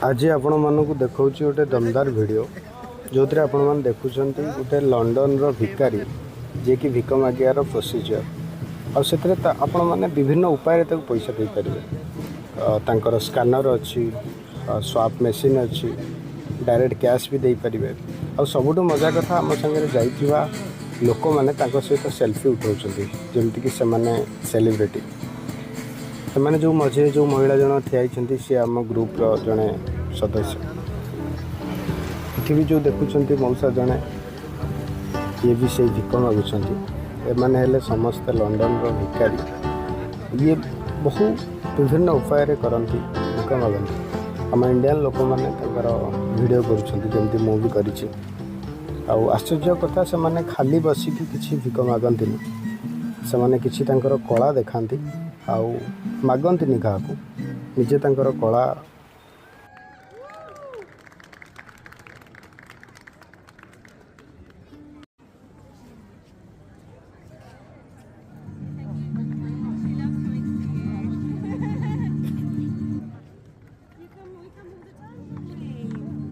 आज आपण मानक देखा गोटे दमदार वीडियो जो थे आपण मैंने देखुं गोटे लंडन रो भिकारी जे कि भिक मागियार प्रोसीजर आपण मैंने विभिन्न उपाय पैसा दे पारे स्कानर अच्छी स्वाप मेसीन अच्छी डायरेक्ट कैश भी दे पारे आ सबुठ मजा कथा आम सागर जा लोक मैंने सहित सेल्फी उठाऊँच जमीक सेलिब्रिटी से जो मझे जो महिला जन ठिया सी आम ग्रुप्र जड़े सदस्य ये भी जो देखुं मौसा जड़े ये भी से भिक मागुंट एमाने समस्त लंडन रो भिकारी ये बहु विभिन्न उपाय करती भिक मागती आम इंडियन लोक मैंने वीडियो करमती मु भी करी आश्चर्य कथा से माने खाली बसिकी किसी भिक मागती से माने किसी कला देखाती आउ मागंती क्या निजे कला